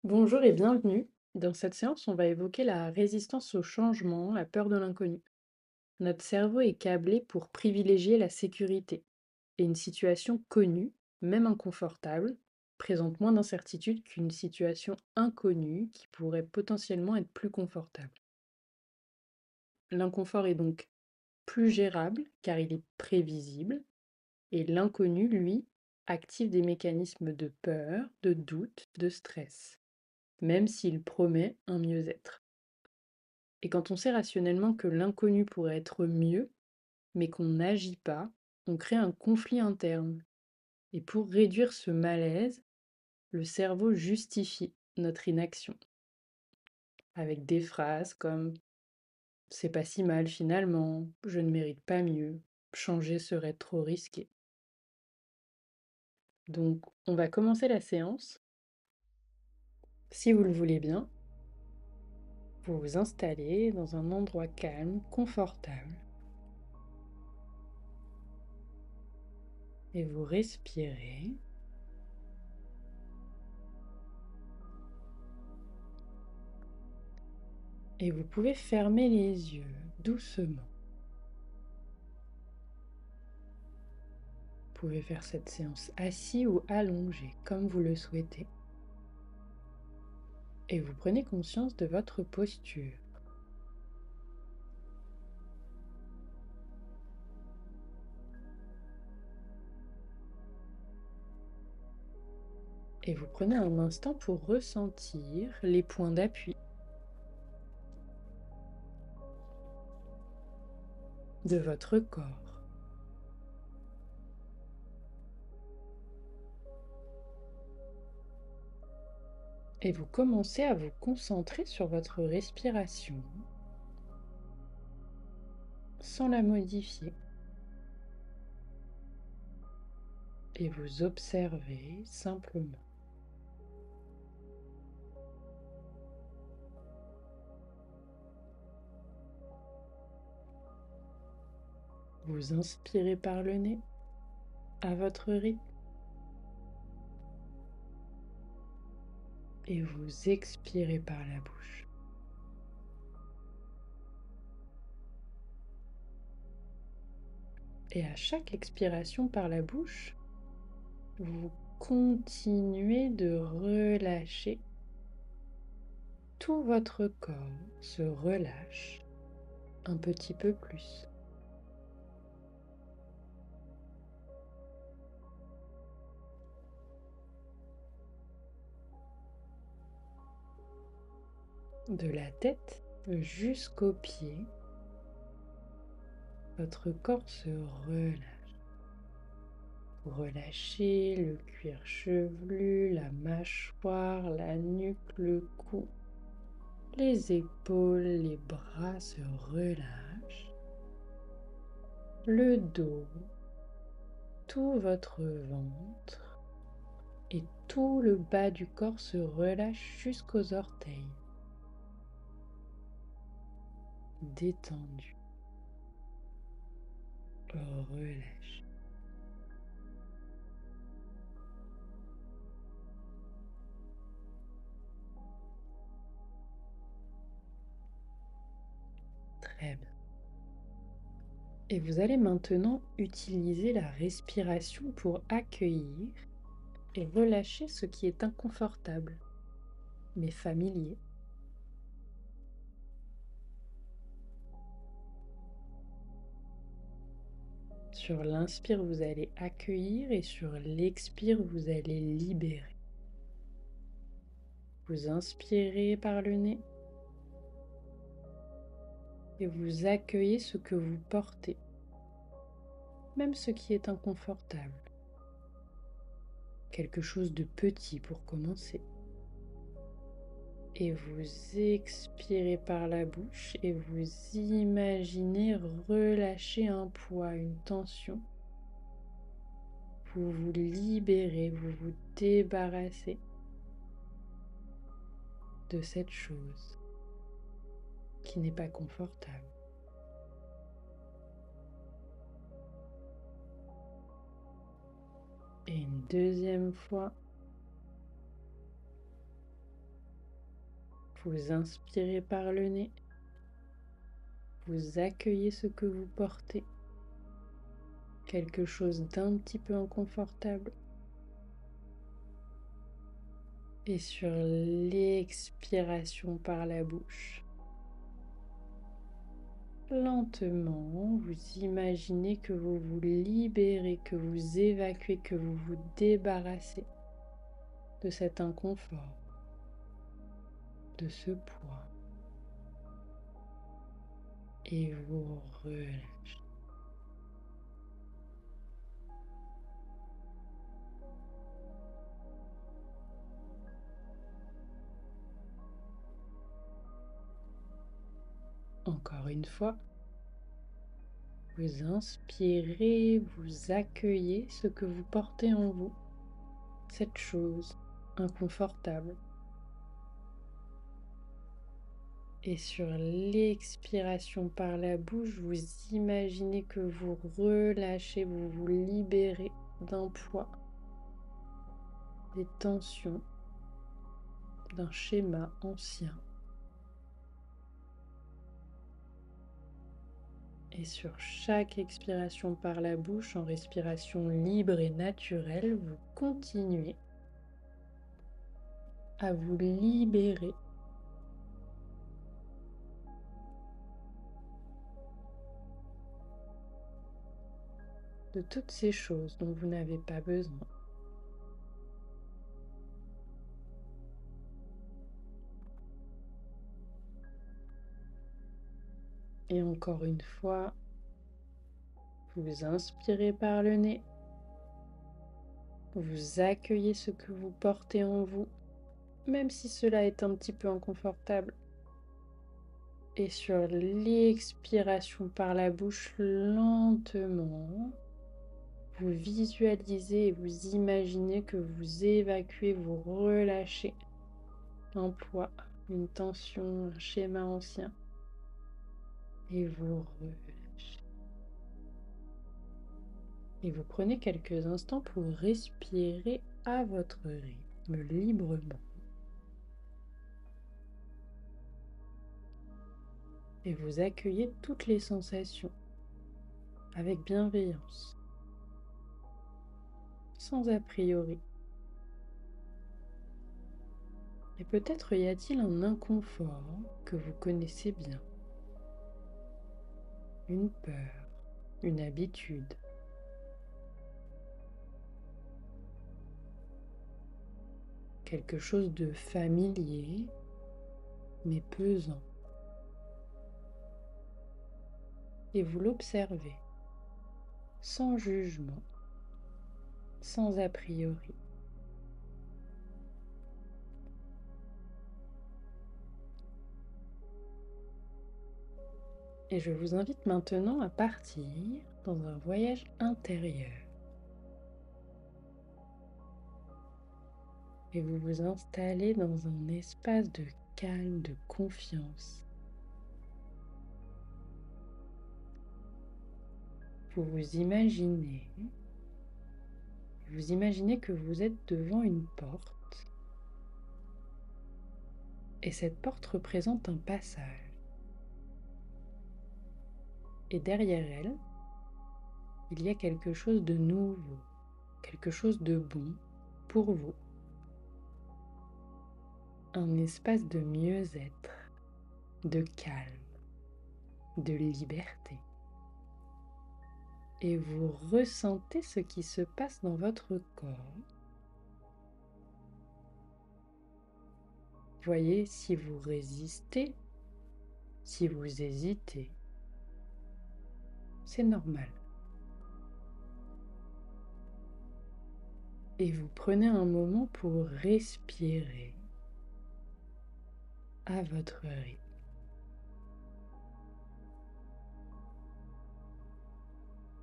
Bonjour et bienvenue. Dans cette séance, on va évoquer la résistance au changement, la peur de l'inconnu. Notre cerveau est câblé pour privilégier la sécurité. Et une situation connue, même inconfortable, présente moins d'incertitude qu'une situation inconnue qui pourrait potentiellement être plus confortable. L'inconfort est donc plus gérable car il est prévisible, et l'inconnu, lui, active des mécanismes de peur, de doute, de stress, même s'il promet un mieux-être. Et quand on sait rationnellement que l'inconnu pourrait être mieux, mais qu'on n'agit pas, on crée un conflit interne. Et pour réduire ce malaise, le cerveau justifie notre inaction avec des phrases comme c'est pas si mal finalement, je ne mérite pas mieux, changer serait trop risqué. Donc, on va commencer la séance. Si vous le voulez bien, vous vous installez dans un endroit calme, confortable, et vous respirez. Et vous pouvez fermer les yeux doucement. Vous pouvez faire cette séance assis ou allongé, comme vous le souhaitez. Et vous prenez conscience de votre posture. Et vous prenez un instant pour ressentir les points d'appui de votre corps. Et vous commencez à vous concentrer sur votre respiration sans la modifier. Et vous observez simplement. Vous inspirez par le nez à votre rythme et vous expirez par la bouche. Et à chaque expiration par la bouche, vous continuez de relâcher. Tout votre corps se relâche un petit peu plus. De la tête jusqu'aux pieds, votre corps se relâche. Vous relâchez le cuir chevelu, la mâchoire, la nuque, le cou, les épaules, les bras se relâchent, le dos, tout votre ventre et tout le bas du corps se relâche jusqu'aux orteils, détendu, relâche. Très bien. Et vous allez maintenant utiliser la respiration pour accueillir et relâcher ce qui est inconfortable, mais familier. Sur l'inspire, vous allez accueillir et sur l'expire, vous allez libérer. Vous inspirez par le nez et vous accueillez ce que vous portez, même ce qui est inconfortable. Quelque chose de petit pour commencer. Et vous expirez par la bouche et vous imaginez relâcher un poids, une tension. Vous vous libérez, vous vous débarrassez de cette chose qui n'est pas confortable. Et une deuxième fois, Vous inspirez par le nez. Vous accueillez ce que vous portez. Quelque chose d'un petit peu inconfortable. Et sur l'expiration par la bouche, lentement, vous imaginez que vous vous libérez, que vous évacuez, que vous vous débarrassez de cet inconfort, de ce poids. Et vous relâchez. Encore une fois, vous inspirez, vous accueillez ce que vous portez en vous, cette chose inconfortable. Et sur l'expiration par la bouche, vous imaginez que vous relâchez, vous vous libérez d'un poids, des tensions, d'un schéma ancien. Et sur chaque expiration par la bouche, en respiration libre et naturelle, vous continuez à vous libérer de toutes ces choses dont vous n'avez pas besoin. Et encore une fois, vous inspirez par le nez. Vous accueillez ce que vous portez en vous, même si cela est un petit peu inconfortable. Et sur l'expiration par la bouche, lentement, vous visualisez et vous imaginez que vous évacuez, vous relâchez un poids, une tension, un schéma ancien. Et vous relâchez. Et vous prenez quelques instants pour respirer à votre rythme, librement. Et vous accueillez toutes les sensations avec bienveillance, sans a priori. Et peut-être y a-t-il un inconfort que vous connaissez bien, une peur, une habitude. Quelque chose de familier, mais pesant. Et vous l'observez, sans jugement, sans a priori. Et je vous invite maintenant à partir dans un voyage intérieur. Et vous vous installez dans un espace de calme, de confiance. Vous imaginez que vous êtes devant une porte et cette porte représente un passage. Et derrière elle, il y a quelque chose de nouveau, quelque chose de bon pour vous. Un espace de mieux-être, de calme, de liberté. Et vous ressentez ce qui se passe dans votre corps. Voyez si vous résistez, si vous hésitez. C'est normal. Et vous prenez un moment pour respirer à votre rythme.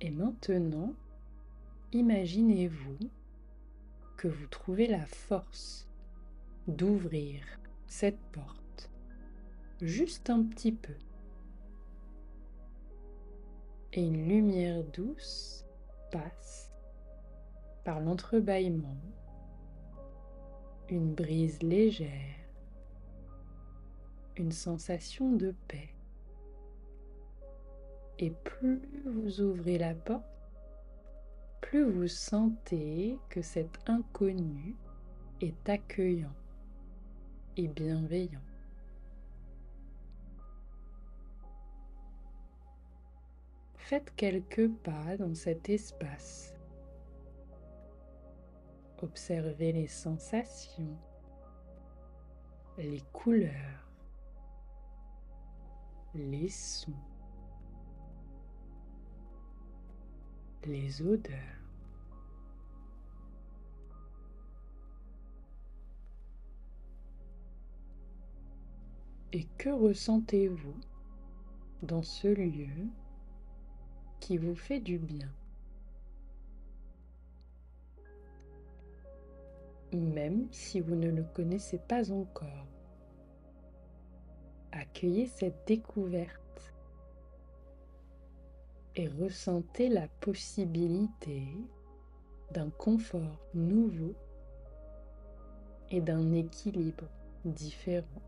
Et maintenant, imaginez-vous que vous trouvez la force d'ouvrir cette porte juste un petit peu. Et une lumière douce passe par l'entrebâillement, une brise légère une sensation de paix. Et plus vous ouvrez la porte, plus vous sentez que cet inconnu est accueillant et bienveillant. Faites quelques pas dans cet espace. Observez les sensations, les couleurs, les sons, les odeurs. Et que ressentez-vous dans ce lieu qui vous fait du bien? Même si vous ne le connaissez pas encore, accueillez cette découverte et ressentez la possibilité d'un confort nouveau et d'un équilibre différent.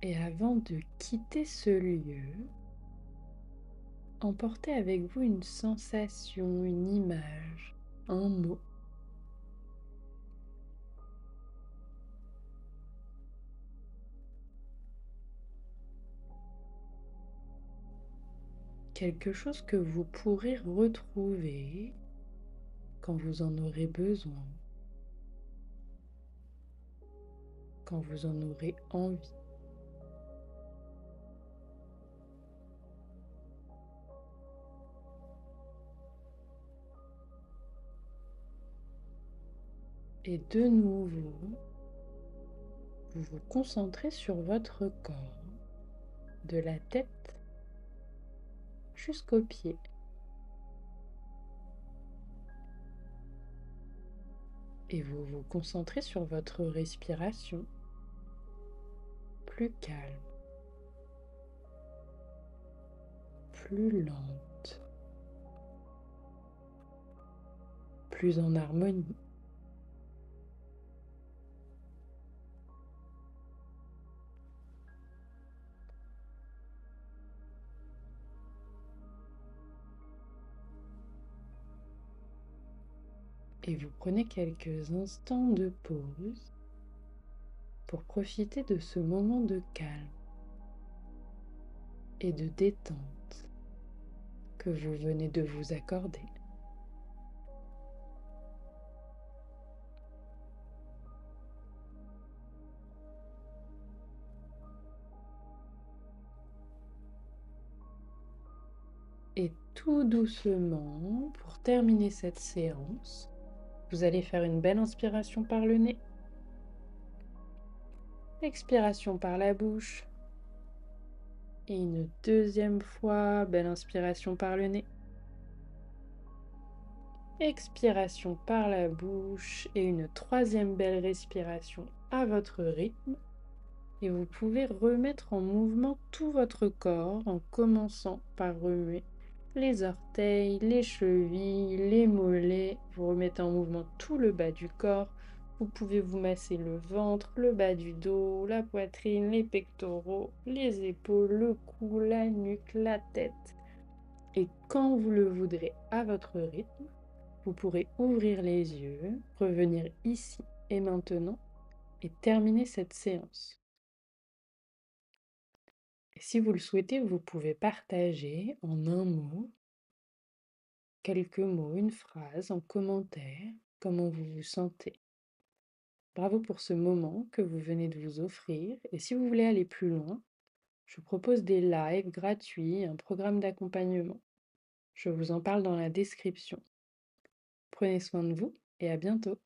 Et avant de quitter ce lieu, emportez avec vous une sensation, une image, un mot. Quelque chose que vous pourrez retrouver quand vous en aurez besoin, quand vous en aurez envie. Et de nouveau, vous vous concentrez sur votre corps, de la tête jusqu'aux pieds. Et vous vous concentrez sur votre respiration, plus calme, plus lente, plus en harmonie. Et vous prenez quelques instants de pause pour profiter de ce moment de calme et de détente que vous venez de vous accorder. Et tout doucement, pour terminer cette séance, vous allez faire une belle inspiration par le nez, expiration par la bouche, et une deuxième fois, belle inspiration par le nez, expiration par la bouche, et une troisième belle respiration à votre rythme. Et vous pouvez remettre en mouvement tout votre corps en commençant par remuer les orteils, les chevilles, les mollets. Vous remettez en mouvement tout le bas du corps. Vous pouvez vous masser le ventre, le bas du dos, la poitrine, les pectoraux, les épaules, le cou, la nuque, la tête. Et quand vous le voudrez à votre rythme, vous pourrez ouvrir les yeux, revenir ici et maintenant et terminer cette séance. Et si vous le souhaitez, vous pouvez partager en un mot, quelques mots, une phrase, en commentaire, comment vous vous sentez. Bravo pour ce moment que vous venez de vous offrir. Et si vous voulez aller plus loin, je propose des lives gratuits, un programme d'accompagnement. Je vous en parle dans la description. Prenez soin de vous et à bientôt.